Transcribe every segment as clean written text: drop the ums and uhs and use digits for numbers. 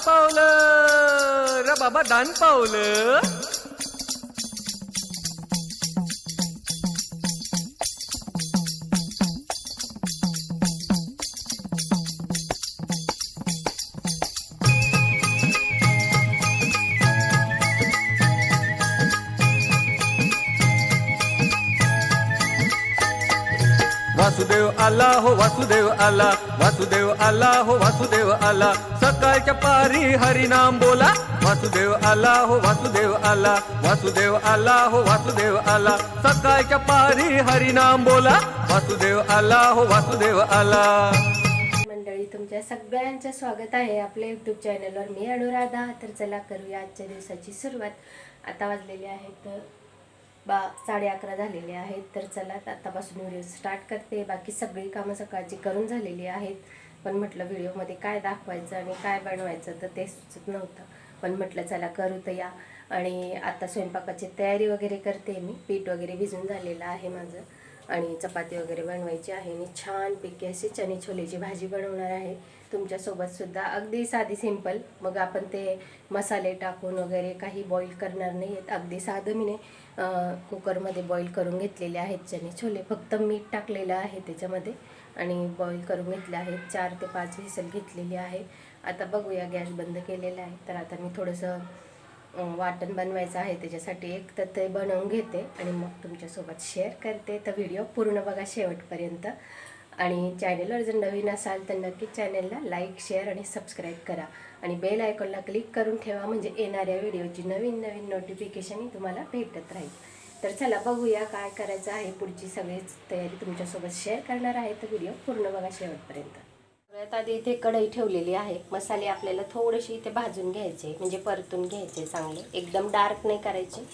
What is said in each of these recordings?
पावलं र बाबा दान पावलं. वासुदेव आला हो वासुदेव आला, वासुदेव आला हो वासुदेव आला, सकाळच्या पारी हरिनाम बोला. वासुदेव आला हो वासुदेव आला, वासुदेव आला हो वासुदेव आला, सकाळच्या पारी हरिनाम बोला. वासुदेव आला हो वासुदेव आला. मंडळी, तुमच्या सगळ्यांचं स्वागत आहे आपल्या यूट्यूब चॅनलवर. मी अनुराधा. तर चला करूया आजच्या दिवसाची सुरुवात. आता वाजलेले आहेत 11:30 झालेले आहेत. तर चला आतापासून व्हिडिओ स्टार्ट करते. बाकी सगळी कामं सकाळची करून झालेली आहेत, पण म्हटलं व्हिडिओमध्ये काय दाखवायचं आणि काय बनवायचं तर ते सुचत नव्हतं. पण म्हटलं चला करू तर या. आणि आता स्वयंपाकाची तयारी वगैरे करते मी. पीठ वगैरे भिजून झालेलं आहे माझं आणि चपाती वगैरे बनवायची आहे. आणि छानपैकी अशी चणे छोलेची भाजी बनवणार आहे तुमच्यासोबतसुद्धा. अगदी साधी सिंपल. मग आपण ते मसाले टाकून वगैरे काही बॉईल करणार नाही आहेत. अगदी साधं मी कुकरमध्ये बॉईल करून घेतलेले आहेत चणे छोले. फक्त मीठ टाकलेलं आहे त्याच्यामध्ये आणि बॉईल करून घेतले आहेत. 4 ते 5 व्हिसल घेतलेली आहे. आता बघूया. गॅस बंद केलेला आहे. तर आता मी थोडंसं वाटण बनवायचं आहे त्याच्यासाठी एक तर ते बनवून घेते आणि मग तुमच्यासोबत शेअर करते. तर व्हिडिओ पूर्ण बघा शेवटपर्यंत. आणि चॅनलवर जर नवीन असाल तर नक्की चॅनलला लाईक, शेअर आणि सबस्क्राईब करा. आणि बेल आयकॉनला क्लिक करून ठेवा, म्हणजे येणाऱ्या व्हिडिओची नवीन नोटिफिकेशन तुम्हाला भेटत राहील. तर चला बघूया काय करायचं आहे. पुढची सगळीच तयारी तुमच्यासोबत शेअर करणार आहे. तर व्हिडिओ पूर्ण बघा शेवटपर्यंत. सगळ्यात आधी इथे कढई ठेवलेली आहे. मसाले आपल्याला थोडेसे इथे भाजून घ्यायचे, म्हणजे परतून घ्यायचे चांगले. एकदम डार्क नाही करायचे,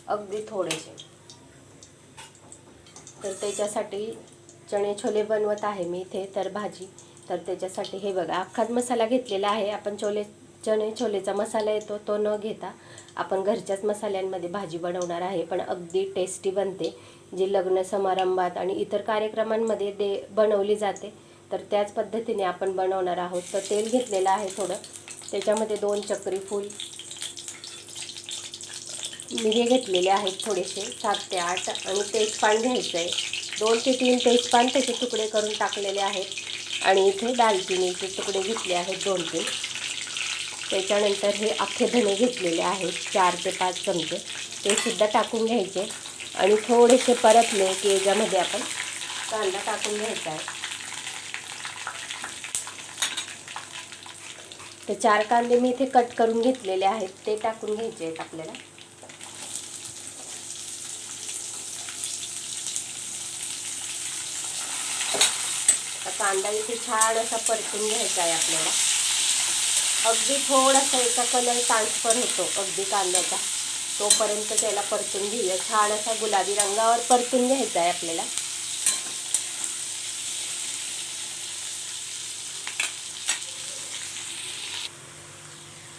अगदी थोडेसे. तर त्याच्यासाठी चणे छोले बनवत आहे मी इथे. तर भाजी, तर त्याच्यासाठी हे बघा अख्खाच मसाला घेतलेला आहे. आपण चणे छोलेचा मसाला येतो तो न घेता आपण घरच्याच मसाल्यांमध्ये भाजी बनवणार आहे. पण अगदी टेस्टी बनते, जी लग्न समारंभात आणि इतर कार्यक्रमांमध्ये बनवली जाते. तर त्याच पद्धतीने आपण बनवणार आहोत. तर तेल घेतलेलं आहे थोडं. त्याच्यामध्ये 2 चक्री फूल मिरे घेतलेले आहेत थोडेसे 7 ते 8. आणि तेजपान घ्यायचं आहे. 2 ते 3 तेजपान त्याचे तुकडे करून टाकलेले आहेत. आणि इथे दालचिनीचे तुकडे घेतले आहेत 2-3. त्याच्यानंतर हे अख्खे धणे घेतलेले आहेत 4 ते 5 चमचे, ते सुद्धा टाकून घ्यायचे. आणि थोडेसे परतले की याच्यामध्ये आपण कांदा टाकून घ्यायचा आहे. ते 4 कांदे मी इथे कट करून घेतलेले आहेत, ते टाकून घ्यायचे आहेत आपल्याला. कांदा इथे छान असा परतून घ्यायचा आहे आपल्याला. अगदी थोडासा याचा कलर ट्रान्सफर होतो अगदी कांद्याचा, तोपर्यंत त्याला परतून घेऊया. छान असा गुलाबी रंगावर परतून घ्यायचा आहे आपल्याला.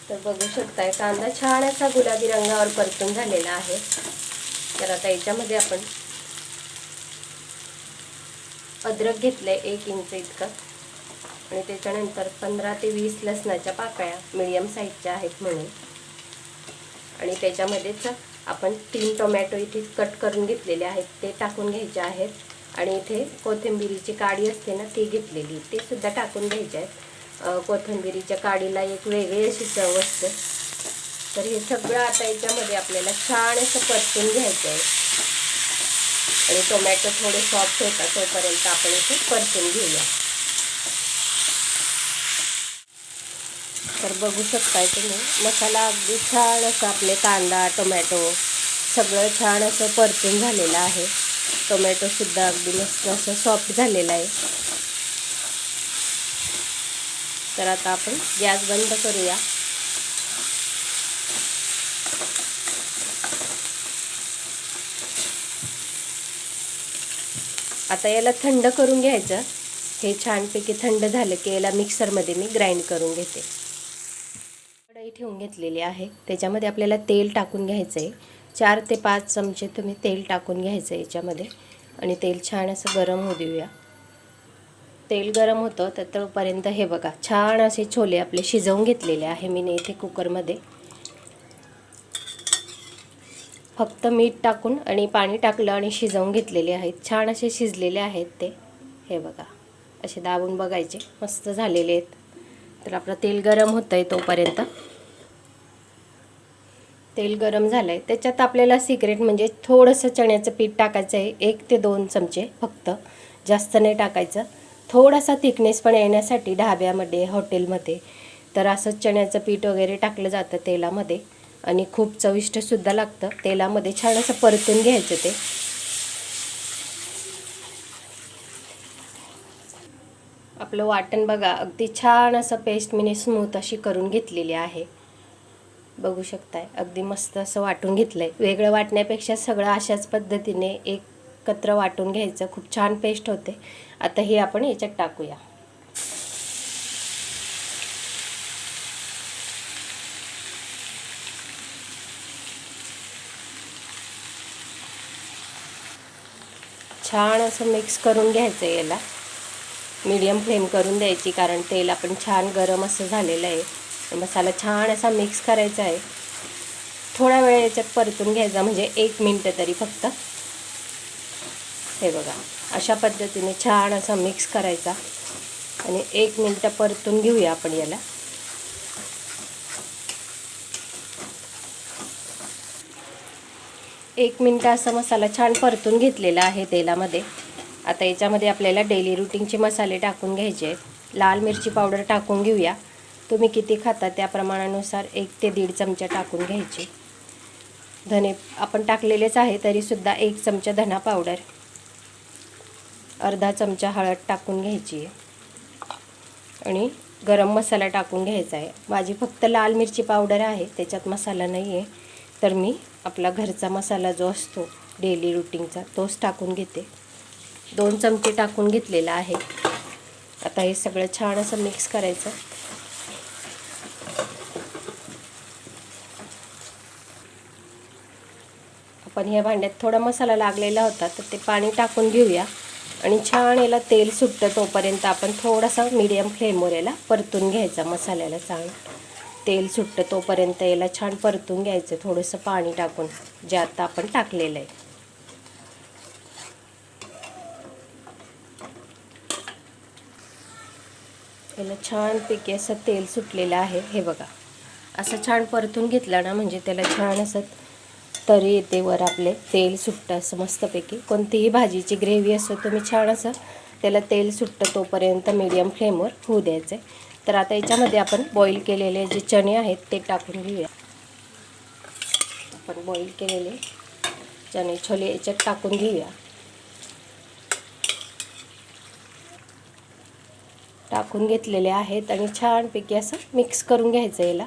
तर बघू शकताय कांदा छान असा गुलाबी रंगावर परतून झालेला आहे. तर आता याच्यामध्ये आपण अद्रक घेतलंय 1 इंच इतकं. आणि त्याच्यानंतर 15 ते 20 लसणाच्या पाकळ्या मिडियम साईजच्या आहेत म्हणून. आणि त्याच्यामध्येच आपण 3 टोमॅटो इथे कट करून घेतलेले आहेत, ते टाकून घ्यायचे आहेत. आणि इथे कोथिंबिरीची काडी असते ना, ती घेतलेली, ते सुद्धा टाकून घ्यायचे आहेत. कोथिंबिरीच्या काडीला एक वेगळी अशी चव असते. तर हे सगळं आता याच्यामध्ये आपल्याला छान असं परतून घ्यायचं आहे. आणि टोमॅटो थोडे सॉफ्ट होतात तोपर्यंत आपण इथे परतून घेऊया. तर बघू शकताय तुम्ही मसाला अगदी छान असं आपले कांदा टोमॅटो सगळं छान असं परतून झालेलं आहे. टोमॅटोसुद्धा अगदी मस्त असं सॉफ्ट झालेलं आहे. तर आता आपण गॅस बंद करूया. आता याला थंड करून घ्यायचं. हे छानपैकी थंड झालं की याला मिक्सरमध्ये मी ग्राइंड करून घेते. कढई ठेवून घेतलेली आहे. त्याच्यामध्ये आपल्याला तेल टाकून घ्यायचं आहे. 4 ते 5 चमचे तुम्ही तेल टाकून घ्यायचं आहे याच्यामध्ये. आणि तेल छान असं गरम होऊ देऊया. तेल गरम होतं तर तोपर्यंत हे बघा छान असे छोले आपले शिजवून घेतलेले आहे मी इथे कुकरमध्ये. फक्त मीठ टाकून आणि पाणी टाकलं आणि शिजवून घेतलेले आहेत. छान असे शिजलेले आहेत ते. हे बघा असे दाबून बघायचे, मस्त झालेले आहेत. तर आपलं तेल गरम होतं आहे तोपर्यंत. तेल गरम झालं आहे त्याच्यात आपल्याला सिक्रेट म्हणजे थोडंसं चण्याचं पीठ टाकायचं आहे, 1 ते 2 चमचे फक्त, जास्त नाही टाकायचं. थोडासा थिकनेस पण येण्यासाठी ढाब्यामध्ये हॉटेलमध्ये तर असं चण्याचं पीठ वगैरे टाकलं जातं तेलामध्ये आणि खूप चविष्टसुद्धा लागतं. तेलामध्ये छान असं परतून घ्यायचं ते. आपलं वाटण बघा अगदी छान असं पेस्ट मी स्मूथ अशी करून घेतलेली आहे. बघू शकताय अगदी मस्त असं वाटून घेतलं आहे. वेगळं वाटण्यापेक्षा सगळं अशाच पद्धतीने एकत्र वाटून घ्यायचं, खूप छान पेस्ट होते. आता हे आपण याच्यात टाकूया. छान असं मिक्स करून घ्यायचं आहे. याला मीडियम फ्लेम करून द्यायची कारण तेल आपण छान गरम असं झालेलं आहे. मसाला छान असा मिक्स करायचा आहे. थोडा वेळ याच्यात परतून घ्यायचा म्हणजे 1 मिनिट तरी फक्त. हे बघा अशा पद्धतीने छान असा मिक्स करायचा आणि 1 मिनिट परतून घेऊया आपण याला. एक मिनिट असा मसाला छान परतून घेतलेला आहे तेलामध्ये. आता याच्यामध्ये आपल्याला डेली रुटीनचे मसाले टाकून घ्यायचे आहेत. लाल मिरची पावडर टाकून घेऊया. तुम्ही किती खाता त्या प्रमाणानुसार 1 ते 1.5 चमचा टाकून घ्यायचे. धने आपण टाकलेलेच आहे तरीसुद्धा 1 चमचा धना पावडर, अर्धा चमचा हळद टाकून घ्यायची आहे आणि गरम मसाला टाकून घ्यायचा आहे. माझी फक्त लाल मिरची पावडर आहे, त्याच्यात मसाला नाही आहे. तर मी आपला घरचा मसाला जो असतो डेली रुटीनचा तोच टाकून घेते. 2 चमचे टाकून घेतलेला आहे. आता हे सगळं छान असं मिक्स करायचं. आपण ह्या भांड्यात थोडा मसाला लागलेला होता तर ते पाणी टाकून घेऊया आणि छान याला तेल सुटतं तोपर्यंत आपण थोडासा मीडियम फ्लेमवर याला परतून घ्यायचा. मसाल्याला चांगलं तेल सुटतं तोपर्यंत याला छान परतून घ्यायचं थोडंसं पाणी टाकून, जे आता आपण टाकलेलं आहे. याला छानपैकी असं तेल सुटलेलं आहे. हे बघा असं छान परतून घेतलं ना म्हणजे त्याला छान असं तरी येते वर, आपले तेल सुटतं असं मस्तपैकी. कोणतीही भाजीची ग्रेव्ही असो तुम्ही छान असं त्याला तेल सुटतं तोपर्यंत मीडियम फ्लेमवर होऊ द्यायचं आहे. तर आता याच्यामध्ये आपण बॉईल केलेले जे चणे आहेत ते टाकून घेऊया. आपण बॉईल केलेले चणे छोले याच्यात टाकून घेऊया. टाकून घेतलेले आहेत आणि छानपैकी असं मिक्स करून घ्यायचं याला.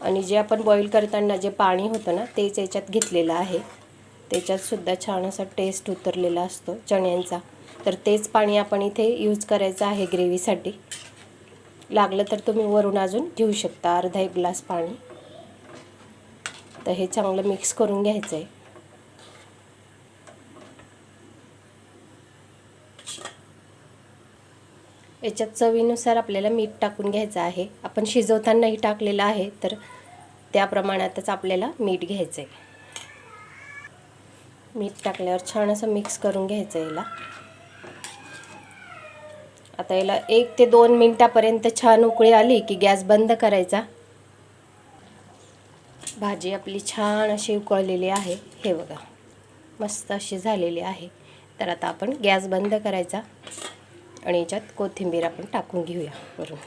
आणि जे आपण बॉईल करताना जे पाणी होतं ना तेच याच्यात घेतलेलं आहे. त्याच्यातसुद्धा छान असा टेस्ट उतरलेला असतो चण्यांचा. तर तेच पाणी आपण इथे यूज करायचं आहे ग्रेव्हीसाठी. लागलं तर तुम्ही वरून अजून घेऊ शकता अर्धा 1 ग्लास पाणी. तर हे चांगलं मिक्स करून घ्यायचं आहे. याच्यात चवीनुसार आपल्याला मीठ टाकून घ्यायचं आहे. आपण शिजवतानाही टाकलेलं आहे तर त्या प्रमाणातच आपल्याला मीठ घ्यायचं आहे. मीठ टाकल्यावर छान असं मिक्स करून घ्यायचं याला. आता याला 1 ते 2 मिनिटापर्यंत छान उकळी आली की गॅस बंद करायचा. भाजी आपली छान अशी उकळलेली आहे. हे बघा मस्त अशी झालेली आहे. तर आता आपण गॅस बंद करायचा आणि याच्यात कोथिंबीर आपण टाकून घेऊया वरून.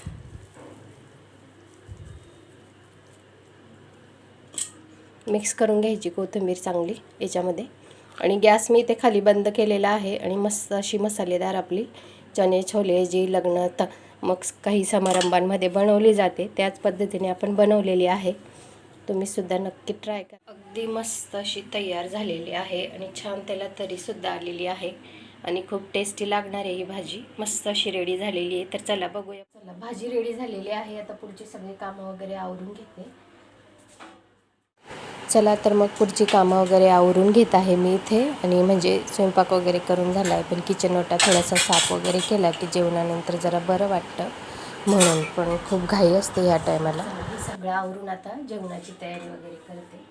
मिक्स करून घ्यायची कोथिंबीर चांगली याच्यामध्ये. आणि गॅस मी इथे खाली बंद केलेला आहे आणि मस्त अशी मसालेदार आपली चणे छोले जी लग्नात मग काही समारंभांमध्ये बनवली जाते त्याच पद्धतीने आपण बनवलेली आहे. तुम्हीसुद्धा नक्की ट्राय करा. अगदी मस्त अशी तयार झालेली आहे आणि छान त्याला तरीसुद्धा आलेली आहे आणि खूप टेस्टी लागणार आहे ही भाजी. मस्त अशी रेडी झालेली आहे. तर चला बघूया. चला भाजी रेडी झालेली आहे. आता पुढची सगळी कामं वगैरे आवरून घेते. चला तर मग पुढची कामं वगैरे आवरून घेत आहे मी इथे. आणि म्हणजे स्वयंपाक वगैरे करून झाला आहे, पण किचन ओटा थोडासा साफ वगैरे केला की जेवणानंतर जरा बरं वाटतं म्हणून. पण खूप घाई असते ह्या टायमाला. हे सगळं आवरून आता जेवणाची तयारी वगैरे करते,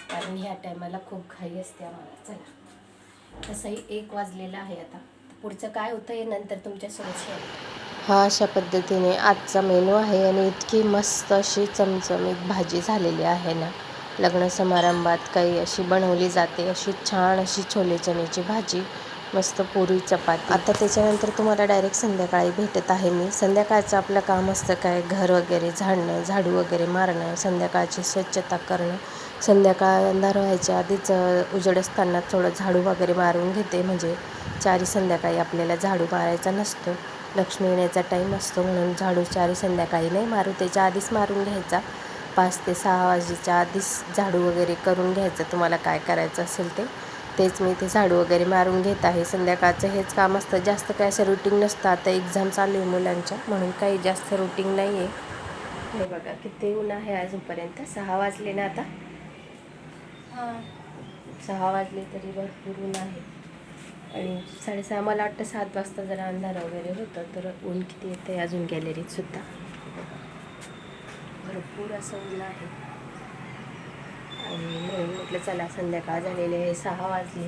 कारण ह्या टायमाला खूप घाई असते आम्हाला. चला, तसंही 1 वाजलेला आहे आता. पुढचं काय होतं हे नंतर तुमच्यासोबत शेअर. हा अशा पद्धतीने आजचा मेनू आहे. आणि इतकी मस्त अशी चमचमीत भाजी झालेली आहे ना, लग्न समारंभात काही अशी बनवली जाते अशी छान अशी छोले चण्याची भाजी, मस्त पुरी चपाती. आता त्याच्यानंतर तुम्हाला डायरेक्ट संध्याकाळी भेटत आहे मी. संध्याकाळचं आपलं काम असतं काय, घर वगैरे झाडणं, झाडू वगैरे मारणं, संध्याकाळची स्वच्छता करणं. संध्याकाळ अंधार व्हायच्या आधीच उजेड असताना थोडं झाडू वगैरे मारून घेते, म्हणजे 4 संध्याकाळी आपल्याला झाडू मारायचा नसतो. लक्ष्मी येण्याचा टाईम असतो म्हणून झाडू 4 संध्याकाळी नाही मारू, त्याच्या आधीच मारून घ्यायचा. 5 ते 6 वाजेच्या आधीच झाडू वगैरे करून घ्यायचं. तुम्हाला काय करायचं असेल तेच मी ते झाडू वगैरे मारून घेत आहे. संध्याकाळचं हेच काम असतं, जास्त काय असं रुटीन नसतं. आता एक्झाम चालू आहे मुलांच्या, म्हणून काही जास्त रुटीन नाही आहे. हे बघा किती ऊन आहे अजूनपर्यंत. 6 वाजले ना आता. 6 वाजले तरी भरपूर ऊन आहे. आणि 6:30 मला वाटतं 7 वाजता जरा अंधार वगैरे होतं, तर ऊन किती येते अजून गॅलरीत सुद्धा. भरपूर असं ऊन आहे. आणि म्हणून म्हटलं चला, संध्याकाळ झालेले आहे, 6 वाजले,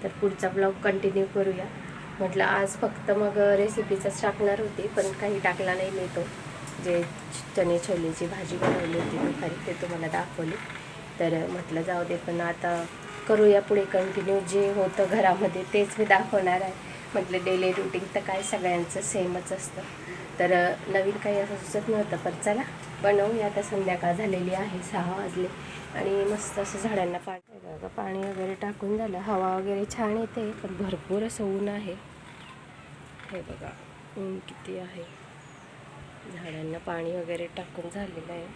तर पुढचा ब्लॉग कंटिन्यू करूया. म्हटलं आज फक्त मग रेसिपीचाच टाकणार होती, पण काही टाकला नाही मी. तो जे चणे छोलेची भाजी बनवली होती दुपारी ते तुम्हाला दाखवली, तर म्हटलं जाऊ दे, पण आता करूया पुढे कंटिन्यू. जे होतं घरामध्ये तेच मी दाखवणार आहे. म्हटलं डेली रुटीन तर काय सगळ्यांचं सेमच असतं, तर नवीन काही असं सुचत नव्हतं. पण चला बनवूया. आता संध्याकाळ झालेली आहे, 6 वाजले. आणि मस्त असं झाडांना पाणी वगैरे टाकून झालं. हवा वगैरे छान येते, पण भरपूर असं ऊन आहे. हे बघा ऊन किती आहे. झाडांना पाणी वगैरे टाकून झालेलं आहे.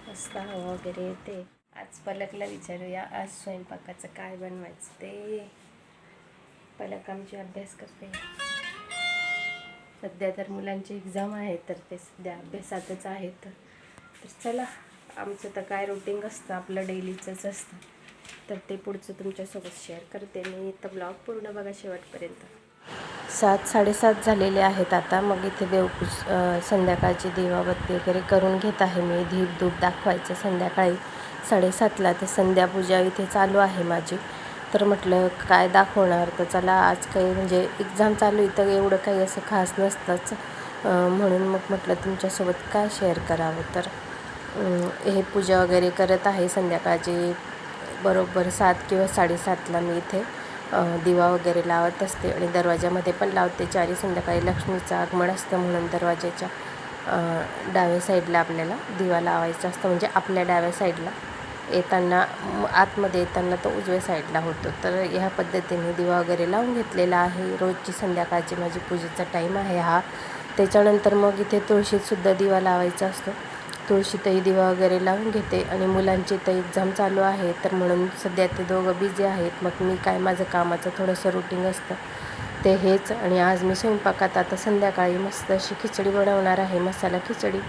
मस्त हवा वगैरे येते. आज पलकला विचारूया आज स्वयंपाकाचं काय बनवायचं ते. पलक आमची अभ्यास करते. सध्या तर मुलांची एक्झाम आहे, तर ते सध्या अभ्यासातच आहेत. तर चला, आमचं तर काय रुटीन असतं आपलं डेलीचंच असतं, तर ते पुढचं तुमच्यासोबत शेअर करते मी. तर ब्लॉग पूर्ण बघा शेवटपर्यंत. 7, 7:30 झालेले आहेत आता. मग इथे संध्याकाळची दिवाबत्ती वगैरे करून घेत आहे मी. दीप धूप दाखवायचं संध्याकाळी 7:30ला. तर संध्यापूजा इथे चालू आहे माझी. तर म्हटलं काय दाखवणार, तर चला आज काही म्हणजे एक्झाम चालू आहे तर एवढं काही असं खास नसतंच, म्हणून मग म्हटलं तुमच्यासोबत काय शेअर करावं. तर हे पूजा वगैरे करत आहे संध्याकाळची. बरोबर 7 किंवा 7:30ला मी इथे दिवा वगैरे लावत असते. आणि दरवाजामध्ये पण लावते. 4 संध्याकाळी लक्ष्मीचं आगमन असतं म्हणून दरवाजाच्या डाव्या साईडला आपल्याला दिवा लावायचा असतं, म्हणजे आपल्या डाव्या साईडला. येताना आतमध्ये येताना तो उजव्या साईडला होतो. तर ह्या पद्धतीने दिवा वगैरे लावून घेतलेला आहे. रोजची संध्याकाळची माझी पूजेचा टाईम आहे हा. त्याच्यानंतर मग इथे तुळशीतसुद्धा दिवा लावायचा असतो. तुळशीतही दिवा वगैरे लावून घेते. आणि मुलांची तर एक्झाम चालू आहे, तर म्हणून सध्या ते दोघं बिझी आहेत. मग मी काय, माझं कामाचं थोडंसं रुटीन असतं ते हेच. आणि आज मी स्वयंपाकात आता संध्याकाळी मस्त अशी खिचडी बनवणार आहे, मसाला खिचडी.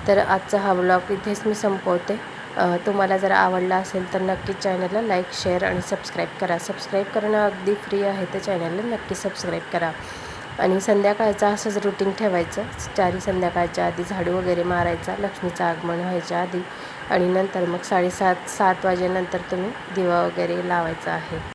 तर आजचा हा ब्लॉग इथेच मी संपवते. तुम्हाला जर आवडला असेल तर नक्की चॅनलला लाईक, शेअर आणि सबस्क्राईब करा. सबस्क्राईब करणं अगदी फ्री आहे, तर चॅनलला नक्की सबस्क्राईब करा. आणि संध्याकाळचं असंच रुटीन ठेवायचं. 4 संध्याकाळच्या आधी झाडू वगैरे मारायचा लक्ष्मीचं आगमन व्हायच्या आधी. आणि नंतर मग 7:30 वाजेनंतर तुम्ही दिवा वगैरे लावायचा आहे.